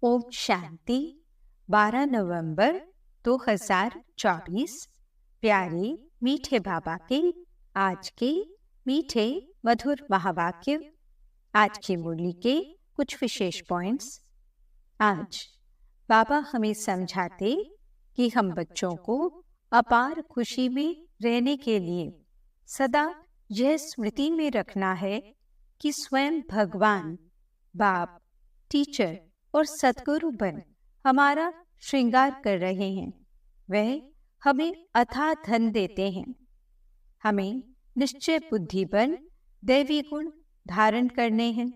ओम शांति। 12 नवंबर 2024। प्यारे मीठे बाबा के आज के मीठे मधुर महावाक्य। आज की मुरली के कुछ विशेष पॉइंट्स। आज बाबा हमें समझाते कि हम बच्चों को अपार खुशी में रहने के लिए सदा यह स्मृति में रखना है कि स्वयं भगवान, बाप, टीचर और सद्गुरु बन हमारा श्रृंगार कर रहे हैं। वह हमें अथाह धन देते हैं। हमें निश्चय बुद्धि बन दैवी गुण धारण करने हैं।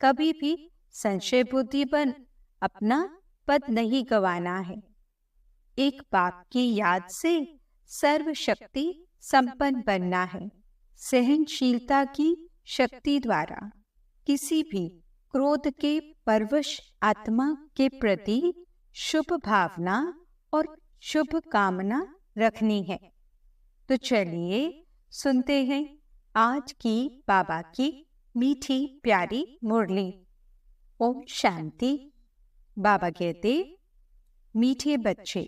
कभी भी संशय बुद्धि बन अपना पद नहीं गंवाना है। एक बाप की याद से सर्वशक्ति संपन्न बनना है। सहनशीलता की शक्ति द्वारा किसी भी क्रोध के परवश आत्मा के प्रति शुभ भावना और शुभ कामना रखनी है। तो चलिए सुनते हैं आज की बाबा की मीठी प्यारी मुरली। ओम शांति। बाबा कहते, मीठे बच्चे,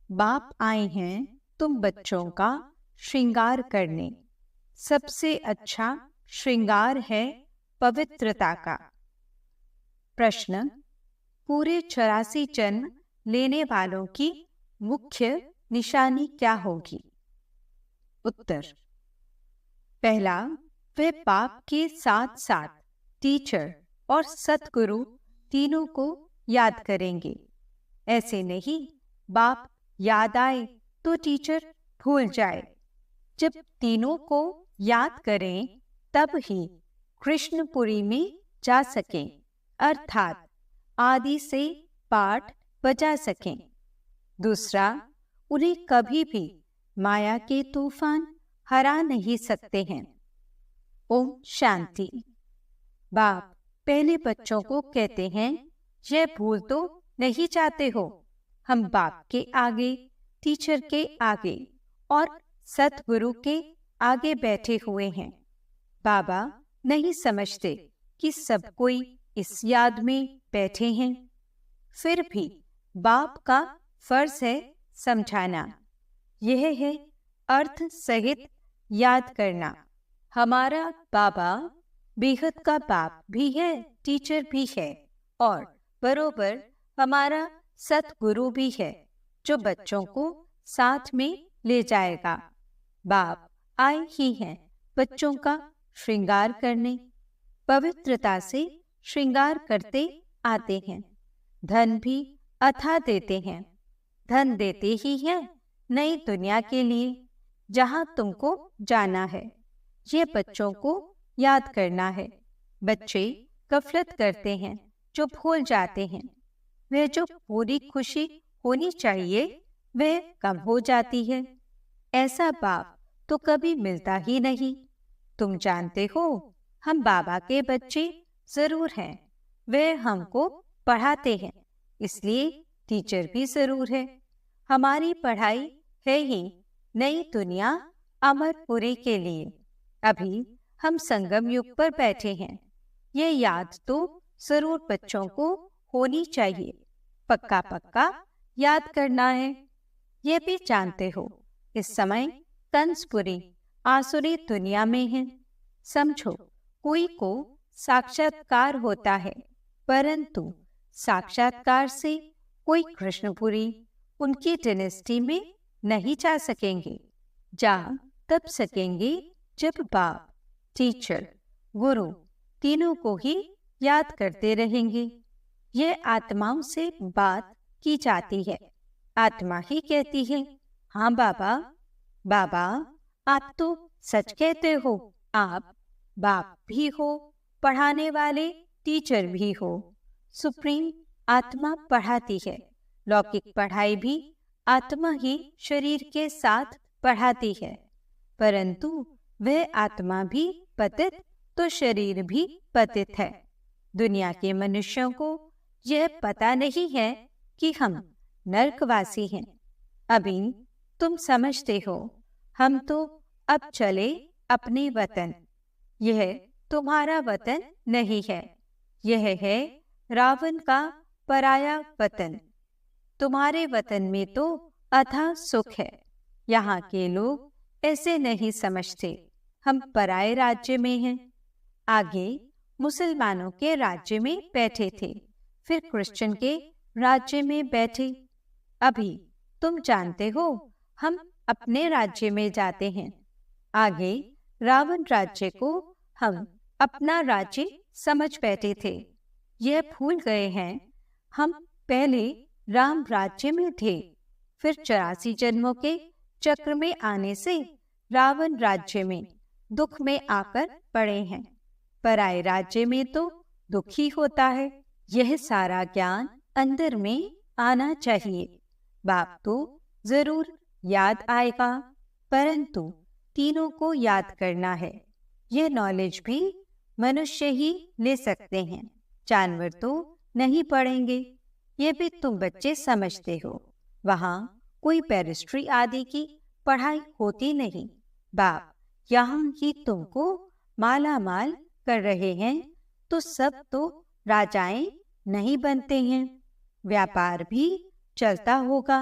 बाप आए हैं तुम बच्चों का श्रृंगार करने। सबसे अच्छा श्रृंगार है पवित्रता का। प्रश्न, पूरे 84 जन्म लेने वालों की मुख्य निशानी क्या होगी? उत्तर, पहला, वे बाप के साथ साथ टीचर और सतगुरु तीनों को याद करेंगे। ऐसे नहीं बाप याद आए तो टीचर भूल जाए। जब तीनों को याद करें तब ही कृष्णपुरी में जा सकें, अर्थात आदि से पाठ बजा सकें। दूसरा, उन्हें कभी भी माया के तूफान हरा नहीं सकते हैं। ओम शांति। बाप पहले बच्चों को कहते हैं, यह भूल तो नहीं चाहते हो। हम बाप के आगे, टीचर के आगे और सतगुरु के आगे बैठे हुए हैं। बाबा नहीं समझते कि सब कोई इस याद में बैठे हैं। फिर भी बाप का फर्ज है समझाना। यह है अर्थ सहित याद करना। हमारा बाबा बेहद का बाप भी है, टीचर भी है और बरोबर हमारा सतगुरु भी है, जो बच्चों को साथ में ले जाएगा। बाप आए ही हैं बच्चों का श्रृंगार करने। पवित्रता से श्रृंगार करते आते हैं। धन भी अथाह देते हैं। धन देते ही हैं नई दुनिया के लिए, जहां तुमको जाना है। ये बच्चों को याद करना है। बच्चे गफलत करते हैं, जो भूल जाते हैं। वह जो पूरी खुशी होनी चाहिए वह कम हो जाती है। ऐसा बाप तो कभी मिलता ही नहीं। तुम जानते हो, हम बाबा के बच्चे जरूर हैं। वह हमको पढ़ाते हैं, इसलिए टीचर भी जरूर है। हमारी पढ़ाई है ही नई दुनिया अमरपुरी के लिए। अभी हम संगम युग पर बैठे हैं। ये याद तो जरूर बच्चों को होनी चाहिए। पक्का पक्का याद करना है। ये भी जानते हो, इस समय कंसपुरी आसुरी दुनिया में है। समझो, कोई को साक्षात्कार होता है, परंतु साक्षात्कार से कोई कृष्णपुरी उनकी डायनेस्टी में नहीं जा सकेंगे। जा तब सकेंगे जब बाप, टीचर, गुरु तीनों को ही याद करते रहेंगे। यह आत्माओं से बात की जाती है। आत्मा ही कहती है, हाँ बाबा, बाबा आप तो सच कहते हो। आप बाप भी हो, पढ़ाने वाले टीचर भी हो। सुप्रीम आत्मा पढ़ाती है। लौकिक पढ़ाई भी आत्मा ही शरीर के साथ पढ़ाती है, परंतु वह आत्मा भी पतित तो शरीर भी पतित है। दुनिया के मनुष्यों को यह पता नहीं है कि हम नरकवासी हैं। अभी तुम समझते हो, हम तो अब चले अपने वतन। यह तुम्हारा वतन नहीं है। यह है रावण का पराया वतन। तुम्हारे वतन में तो अथाह सुख है। यहाँ के लोग ऐसे नहीं समझते, हम पराए राज्य में हैं। आगे मुसलमानों के राज्य में बैठे थे, फिर क्रिश्चियन के राज्य में बैठे। अभी तुम जानते हो हम अपने राज्य में जाते हैं। आगे रावण राज्य को हम अपना राज्य समझ बैठे थे। यह भूल गए हैं हम पहले राम राज्य में थे, फिर 84 जन्मों के चक्र में आने से रावण राज्य में दुख में आकर पड़े हैं। पराए राज्य में तो दुख ही होता है। यह सारा ज्ञान अंदर में आना चाहिए। बाप तो जरूर याद आएगा, परंतु तीनों को याद करना है। यह नॉलेज भी मनुष्य ही ले सकते हैं, जानवर तो नहीं पढ़ेंगे। ये भी तुम बच्चे समझते हो। वहाँ कोई बैरिस्ट्री आदि की पढ़ाई होती नहीं। बाप यहाँ ही तुमको माला माल कर रहे हैं, तो सब तो राजाएं नहीं बनते हैं। व्यापार भी चलता होगा,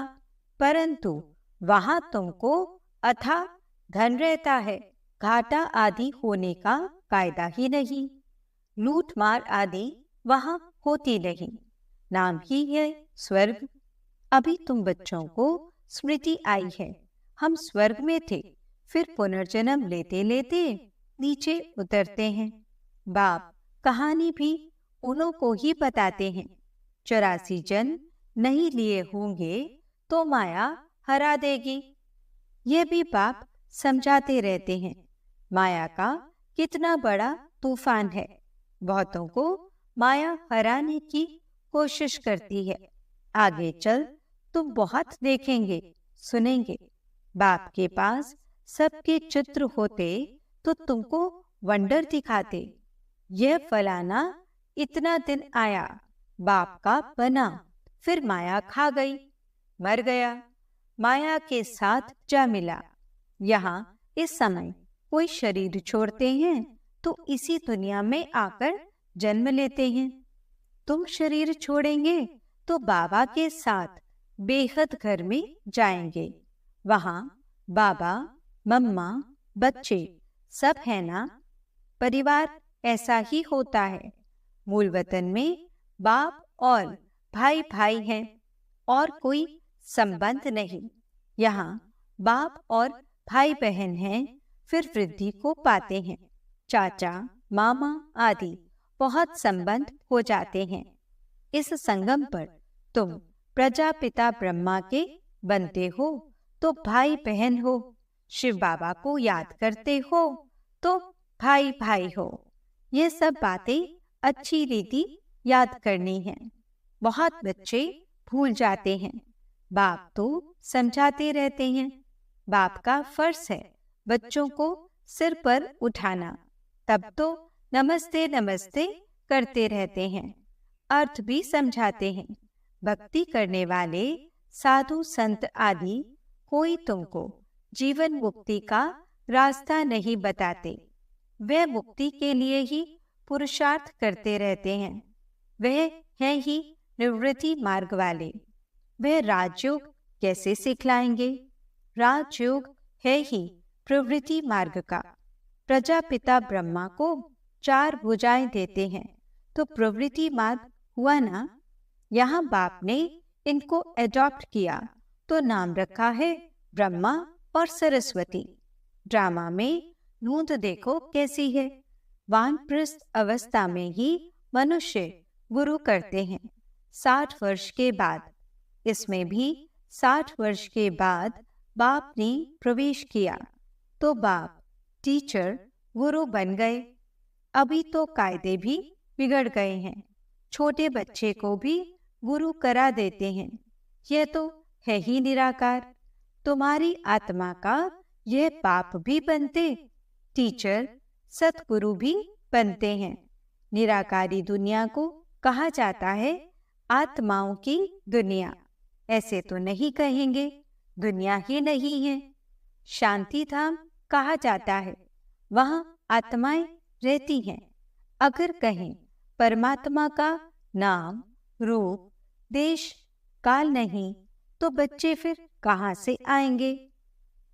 परंतु वहाँ तुमको अथाह धन रहता है। घाटा आदि होने का कायदा ही नहीं। लूट मार आदि वहाँ होती नहीं। नाम ही है स्वर्ग। अभी तुम बच्चों को स्मृति आई है, हम स्वर्ग में थे, फिर पुनर्जन्म लेते लेते नीचे उतरते हैं। बाप कहानी भी उन्हों को ही बताते हैं। 84 जन्म नहीं लिए होंगे तो माया हरा देगी। ये भी बाप समझाते रहते हैं। माया का कितना बड़ा तूफान है। बहुतों को माया हराने की कोशिश करती है। आगे चल तुम बहुत देखेंगे सुनेंगे। बाप के पास सबके चित्र होते तो तुमको वंडर दिखाते। यह फलाना इतना दिन आया, बाप का बना, फिर माया खा गई, मर गया, माया के साथ जा मिला। यहाँ इस समय कोई शरीर छोड़ते हैं तो इसी दुनिया में आकर जन्म लेते हैं। तुम शरीर छोड़ेंगे तो बाबा के साथ बेहद घर में जाएंगे। वहाँ बाबा मम्मा बच्चे सब है ना। परिवार ऐसा ही होता है। मूल वतन में बाप और भाई भाई हैं और कोई संबंध नहीं। यहाँ बाप और भाई बहन हैं, फिर वृद्धि को पाते हैं। चाचा मामा आदि बहुत संबंध हो जाते हैं। इस संगम पर तुम प्रजापिता ब्रह्मा के बनते हो तो भाई बहन हो। शिव बाबा को याद करते हो तो भाई भाई हो। ये सब बातें अच्छी रीति याद करनी है। बहुत बच्चे भूल जाते हैं। बाप तो समझाते रहते हैं। बाप का फर्ज है बच्चों को सिर पर उठाना, तब तो नमस्ते नमस्ते करते रहते हैं। अर्थ भी समझाते हैं। भक्ति करने वाले साधु संत आदि कोई तुमको जीवन मुक्ति का रास्ता नहीं बताते। वे मुक्ति के लिए ही पुरुषार्थ करते रहते हैं। वह है ही निवृत्ति मार्ग वाले। वह राजयोग कैसे सिखलाएंगे? राजयोग है ही प्रवृत्ति मार्ग का। प्रजापिता ब्रह्मा को 4 भुजाएं देते हैं तो प्रवृत्ति मार्ग हुआ ना। यहाँ बाप ने इनको एडॉप्ट किया तो नाम रखा है ब्रह्मा और सरस्वती। ड्रामा में नूंद देखो कैसी है। वानप्रस्थ अवस्था में ही मनुष्य गुरु करते हैं 60 वर्ष के बाद। इसमें भी 60 वर्ष के बाद बाप ने प्रवेश किया तो बाप टीचर गुरु बन गए। अभी तो कायदे भी बिगड़ गए हैं। छोटे बच्चे को भी गुरु करा देते हैं। यह तो है ही निराकार। तुम्हारी आत्मा का यह बाप भी बनते, टीचर सतगुरु भी बनते हैं। निराकारी दुनिया को कहा जाता है आत्माओं की दुनिया। ऐसे तो नहीं कहेंगे, दुनिया ही नहीं है। शांति धाम कहा जाता है, वहाँ आत्माएं रहती हैं। अगर कहें परमात्मा का नाम रूप देश काल नहीं तो बच्चे फिर कहाँ से आएंगे?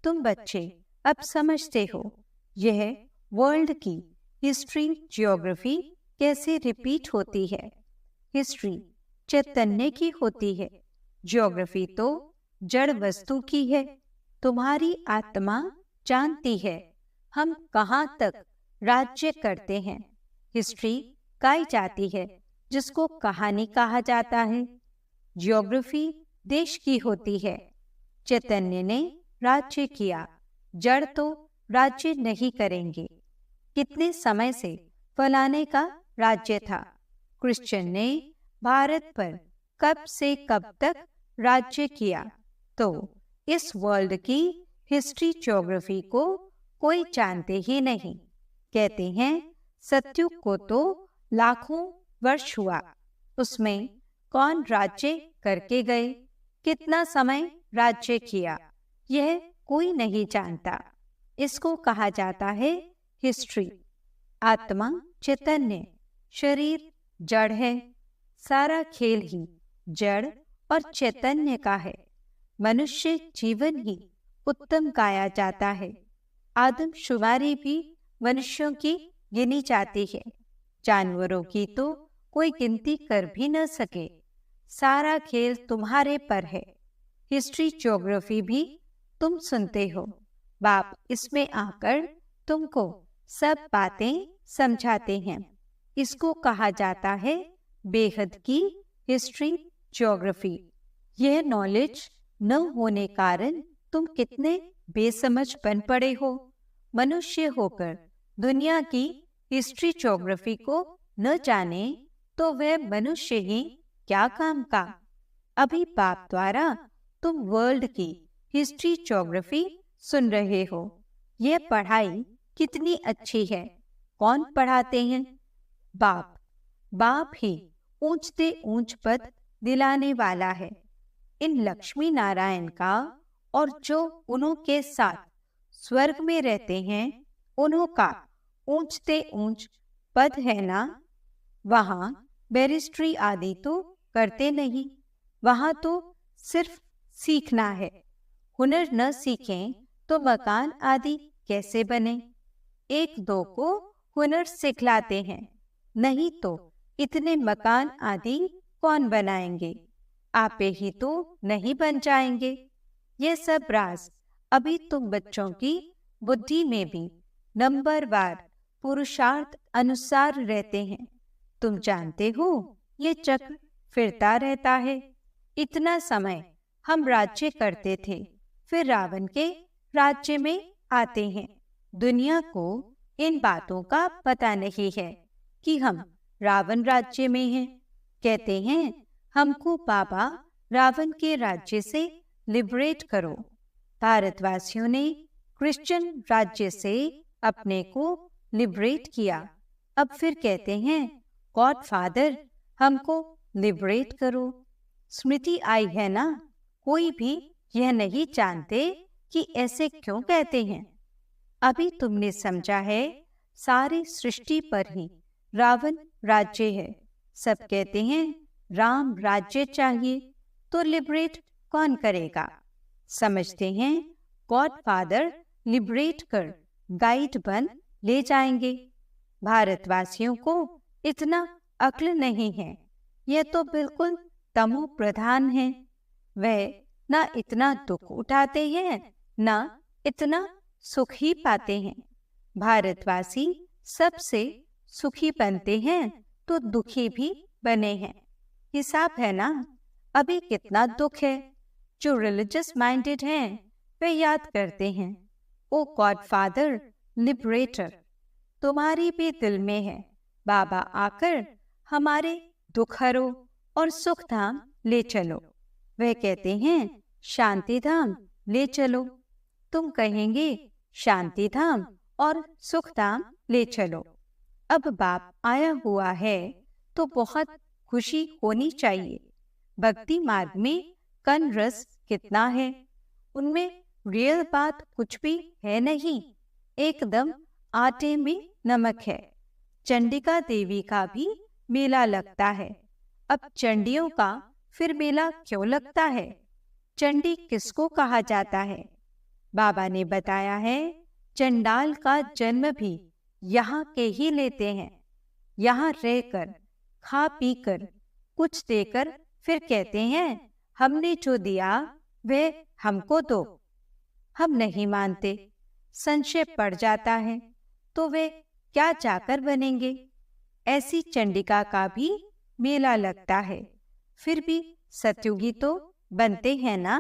तुम बच्चे अब समझते हो यह वर्ल्ड की हिस्ट्री ज्योग्राफी कैसे रिपीट होती है। हिस्ट्री चैतन्य की होती है, ज्योग्राफी तो जड़ वस्तु की है। तुम्हारी आत्मा जानती है हम कहाँ तक राज्य करते हैं। हिस्ट्री गाई जाती है जिसको कहानी कहा जाता है। ज्योग्राफी देश की होती है। चैतन्य ने राज्य किया, जड़ तो राज्य नहीं करेंगे। कितने समय से फलाने का राज्य था। क्रिश्चियन ने भारत पर कब से कब तक राज्य किया। तो इस वर्ल्ड की हिस्ट्री ज्योग्राफी को कोई जानते ही नहीं। कहते हैं सतयुग को तो लाखों वर्ष हुआ, उसमें कौन राज्य करके गए, कितना समय राज्य किया, यह कोई नहीं जानता। इसको कहा जाता है हिस्ट्री। आत्मा चैतन्य, शरीर जड़ है। सारा खेल ही जड़ और चैतन्य का है। मनुष्य जीवन ही उत्तम गाया जाता है। आदमशुमारी भी मनुष्यों की गिनी जाती है। जानवरों की तो कोई गिनती कर भी न सके। सारा खेल तुम्हारे पर है। हिस्ट्री ज्योग्राफी भी तुम सुनते हो। बाप इसमें आकर तुमको सब बातें समझाते हैं। इसको कहा जाता है बेहद की हिस्ट्री ज्योग्राफी। यह नॉलेज न होने कारण तुम कितने बेसमझ बन पड़े हो। मनुष्य होकर दुनिया की हिस्ट्री ज्योग्राफी को न जाने तो वह मनुष्य ही क्या काम का। अभी बाप द्वारा तुम वर्ल्ड की हिस्ट्री ज्योग्राफी सुन रहे हो। यह पढ़ाई कितनी अच्छी है। कौन पढ़ाते हैं? बाप। बाप ही ऊंचते ऊंच पद दिलाने वाला है। इन लक्ष्मी नारायण का और जो उन्होंने साथ स्वर्ग में रहते हैं उन्हों का ऊंचते ऊंच पद है ना। वहां बैरिस्ट्री आदि तो करते नहीं। वहां तो सिर्फ सीखना है। हुनर न सीखें तो मकान आदि कैसे बने। एक दो को हुनर सिखलाते हैं, नहीं तो इतने मकान आदि कौन बनाएंगे। आपे ही तो नहीं बन जाएंगे। ये सब राज अभी तुम बच्चों की बुद्धि में भी नंबरवार पुरुषार्थ अनुसार रहते हैं। तुम जानते हो ये चक्र फिरता रहता है। इतना समय हम राज्य करते थे, फिर रावण के राज्य में आते हैं। दुनिया को इन बातों का पता नहीं है कि हम रावण राज्य में हैं। कहते हैं हमको बाबा रावण के राज्य से लिबरेट करो। भारतवासियों ने क्रिश्चियन राज्य से अपने को लिबरेट किया। अब फिर कहते हैं गॉड फादर हमको लिबरेट करो। स्मृति आई है ना। कोई भी यह नहीं जानते कि ऐसे क्यों कहते हैं। अभी तुमने समझा है सारी सृष्टि पर ही रावण राज्य है। सब कहते हैं राम राज्य चाहिए, तो लिबरेट कौन करेगा। समझते हैं गॉड फादर लिबरेट कर गाइड बन ले जाएंगे। भारतवासियों को इतना अक्ल नहीं है। यह तो बिल्कुल तमो प्रधान है। वह ना इतना दुख उठाते हैं ना इतना सुख ही पाते हैं। भारतवासी सबसे सुखी बनते हैं तो दुखी भी बने हैं। हिसाब है ना। अभी कितना दुख है। जो रिलीजियस माइंडेड हैं वे याद करते हैं ओ गॉड फादर लिबरेटर तुम्हारी भी दिल में है। बाबा आकर हमारे दुख हरो और सुख धाम ले चलो। वह कहते हैं शांति धाम ले चलो। तुम कहेंगे शांति धाम और सुख धाम ले चलो। अब बाप आया हुआ है तो बहुत खुशी होनी चाहिए। भक्ति मार्ग में कन रस कितना है। उनमें रियल बात कुछ भी है नहीं। एकदम आटे में नमक है। चंडिका देवी का भी मेला लगता है। अब चंडियों का फिर मेला क्यों लगता है? चंडी किसको कहा जाता है? बाबा ने बताया है, चंडाल का जन्म भी यहाँ के ही लेते हैं। यहाँ रहकर, खा पी कर, कुछ देकर फिर कहते हैं, हमने जो दिया वह हमको दो। हम नहीं मानते, संशय पड़ जाता है, तो वे क्या जाकर बनेंगे? ऐसी चंडिका का भी मेला लगता है। फिर भी सत्युगी तो बनते हैं ना।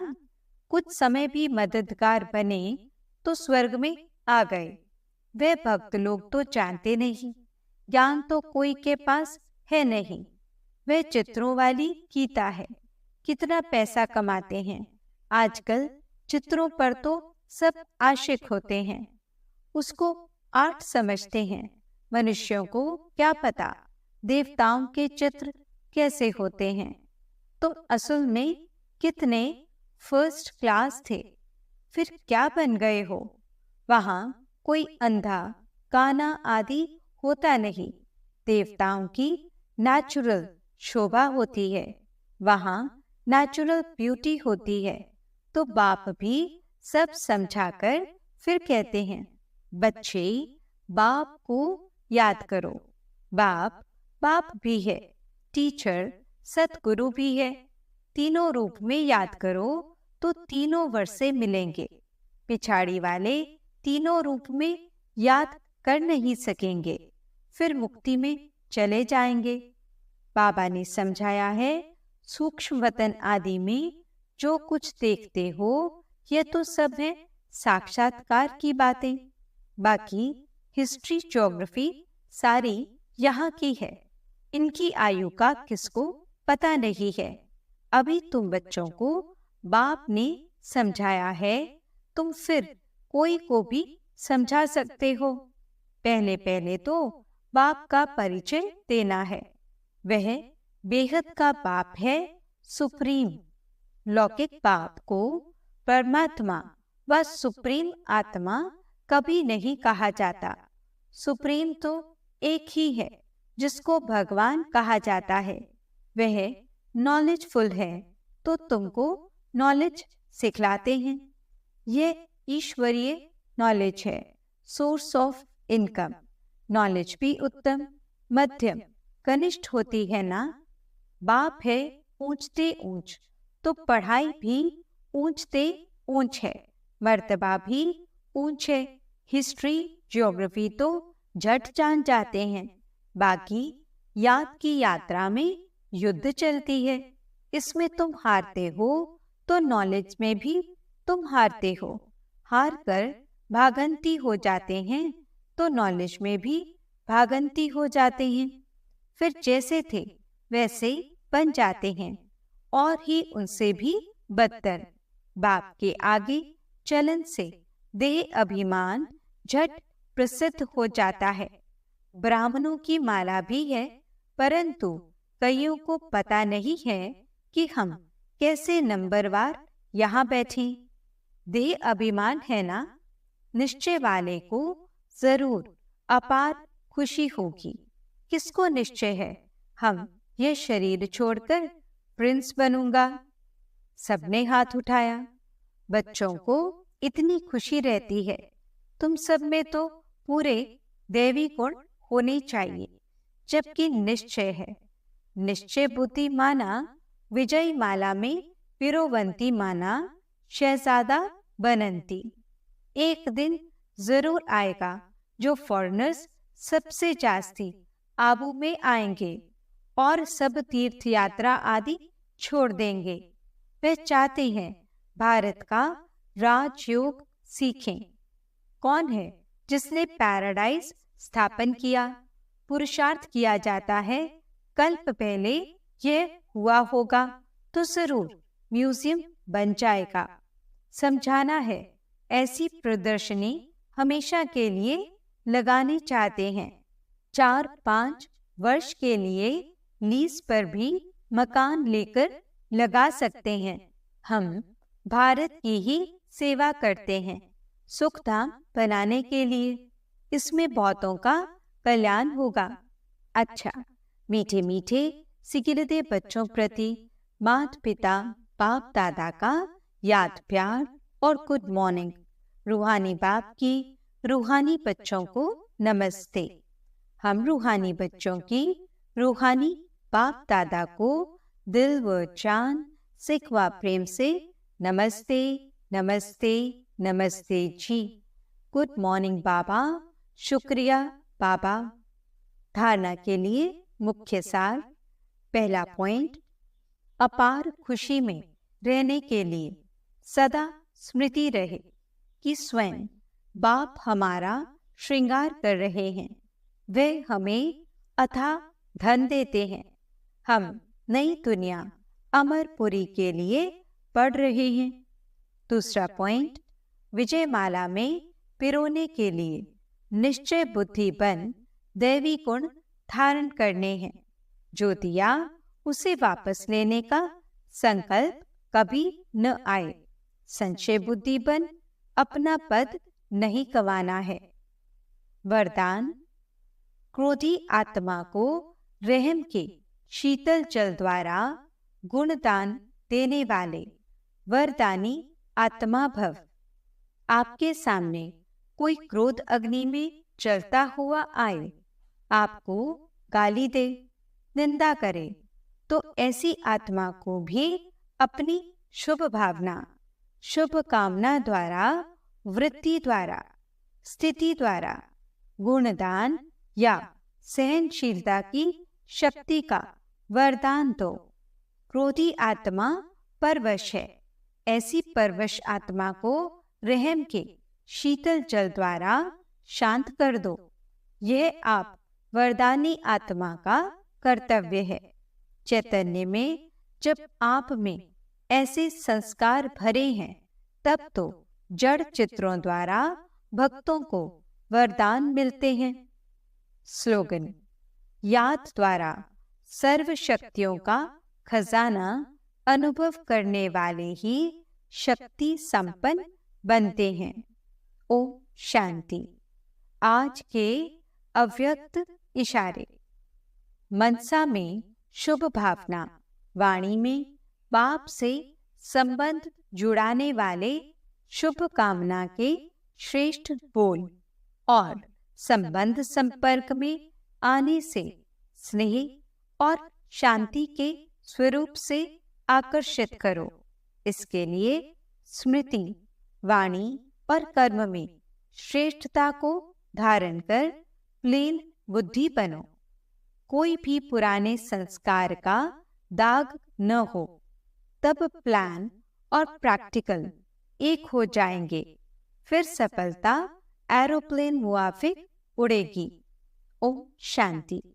कुछ समय भी मददगार बने तो स्वर्ग में आ गए। वे भक्त लोग तो जानते नहीं, ज्ञान तो कोई के पास है नहीं। वह चित्रों वाली गीता है, कितना पैसा कमाते हैं। आजकल चित्रों पर तो सब आशिक होते हैं, उसको आर्ट समझते हैं। मनुष्यों को क्या पता देवताओं के चित्र कैसे होते हैं। तो असल में कितने फर्स्ट क्लास थे, फिर क्या बन गए हो? वहाँ कोई अंधा काना आदि होता नहीं। देवताओं की नेचुरल शोभा होती है, वहाँ नेचुरल ब्यूटी होती है। तो बाप भी सब समझाकर फिर कहते हैं, बच्चे बाप को याद करो। बाप बाप भी है, टीचर सतगुरु भी है। तीनों रूप में याद करो तो तीनों वर्षे मिलेंगे। पिछाड़ी वाले तीनों रूप में याद कर नहीं सकेंगे, फिर मुक्ति में चले जाएंगे। बाबा ने समझाया है, सूक्ष्म वतन आदि में जो कुछ देखते हो यह तो सब है साक्षात्कार की बातें। बाकी हिस्ट्री ज्योग्राफी सारी यहाँ की है। इनकी आयु का किसको पता नहीं है। अभी तुम बच्चों को बाप ने समझाया है, तुम फिर कोई को भी समझा सकते हो। पहले पहले तो बाप का परिचय देना है। वह बेहद का बाप है, सुप्रीम। लौकिक बाप को परमात्मा व सुप्रीम आत्मा कभी नहीं कहा जाता। सुप्रीम तो एक ही है जिसको भगवान कहा जाता है। वह नॉलेजफुल है तो तुमको नॉलेज सिखलाते हैं। यह ईश्वरीय नॉलेज है, सोर्स ऑफ इनकम। नॉलेज भी उत्तम, मध्यम, कनिष्ठ होती है ना। बाप है ऊंचते ऊंच, तो पढ़ाई भी ऊंचते ऊंच है, मर्तबा भी ऊंच है। हिस्ट्री ज्योग्राफी तो झट जान जाते हैं। बाकी याद की यात्रा में युद्ध चलती है। इसमें तुम हारते हो तो नॉलेज में भी तुम हारते हो। हार कर भागंती हो जाते हैं तो नॉलेज में भी भागंती हो जाते हैं। फिर जैसे थे वैसे बन जाते हैं, और ही उनसे भी बदतर। बाप के आगे चलन से देह अभिमान झट प्रसिद्ध हो जाता है। ब्राह्मणों की माला भी है, परंतु कईयों को पता नहीं है कि हम कैसे नंबरवार यहाँ बैठे। देह अभिमान है ना, निश्चय वाले को जरूर अपार खुशी होगी। किसको निश्चय है हम यह शरीर छोड़कर प्रिंस बनूंगा? सबने हाथ उठाया। बच्चों को इतनी खुशी रहती है। तुम सब में तो पूरे दैवी गुण होने चाहिए, जबकि निश्चय है। निश्चय बुद्धि माना विजय माला में पिरोवंती माना शहजादा बनंती। एक दिन जरूर आएगा जो फॉरेनर्स सबसे जास्ती आबू में आएंगे और सब तीर्थ यात्रा आदि छोड़ देंगे। वे चाहते हैं भारत का राजयोग सीखें। कौन है जिसने पैराडाइज स्थापन किया? पुरुषार्थ किया जाता है, कल्प पहले यह हुआ होगा तो जरूर म्यूजियम बन जाएगा। समझाना है, ऐसी प्रदर्शनी हमेशा के लिए लगानी चाहते हैं। 4-5 वर्ष के लिए लीज पर भी मकान लेकर लगा सकते हैं। हम भारत की ही सेवा करते हैं, सुखधाम बनाने के लिए। इसमें बहुतों का कल्याण होगा। अच्छा, मीठे मीठे सिकिलते बच्चों प्रति माता पिता बाप दादा का याद प्यार और गुड मॉर्निंग। रूहानी बाप की रूहानी बच्चों को नमस्ते। हम रूहानी बच्चों की रूहानी बाप दादा को दिल व जान सिखवा प्रेम से नमस्ते नमस्ते नमस्ते जी। गुड मॉर्निंग बाबा, शुक्रिया बाबा। धारणा के लिए मुख्य सार। पहला पॉइंट, अपार खुशी में रहने के लिए सदा स्मृति रहे कि स्वयं बाप हमारा श्रृंगार कर रहे हैं। वे हमें अथाह धन देते हैं। हम नई दुनिया अमरपुरी के लिए पढ़ रहे हैं। दूसरा पॉइंट, विजयमाला में पिरोने के लिए निश्चय बुद्धि बन दैवी गुण धारण करने हैं। जो दिया उसे वापस लेने का संकल्प कभी न आए। संचय बुद्धि बन अपना पद नहीं गंवाना है। वरदान, क्रोधी आत्मा को रहम के शीतल जल द्वारा गुणदान देने वाले वरदानी आत्मा भव। आपके सामने कोई क्रोध अग्नि में जलता हुआ आए, आपको गाली दे, निंदा करे, तो ऐसी आत्मा को भी अपनी शुभ भावना, शुभ कामना द्वारा, वृत्ति द्वारा, स्थिति द्वारा गुणदान या सहनशीलता की शक्ति का वरदान दो। क्रोधी आत्मा परवश है। ऐसी परवश आत्मा को रहम के शीतल जल द्वारा शांत कर दो। यह आप वरदानी आत्मा का कर्तव्य है। चैतन्य में जब आप में ऐसे संस्कार भरे हैं, तब तो जड़ चित्रों द्वारा भक्तों को वरदान मिलते हैं। स्लोगन, याद द्वारा सर्व शक्तियों का खजाना अनुभव करने वाले ही शक्ति संपन्न बनते हैं। ओम शांति। आज के अव्यक्त इशारे। मनसा में शुभ भावना, वाणी में बाप से संबंध जुड़ाने वाले शुभ कामना के श्रेष्ठ बोल और संबंध संपर्क में आने से स्नेह और शांति के स्वरूप से आकर्षित करो। इसके लिए स्मृति, वाणी और कर्म में श्रेष्ठता को धारण कर प्लेन बुद्धि बनो। कोई भी पुराने संस्कार का दाग न हो, तब प्लान और प्रैक्टिकल एक हो जाएंगे। फिर सफलता एरोप्लेन मुआफिक उड़ेगी। ओम शांति।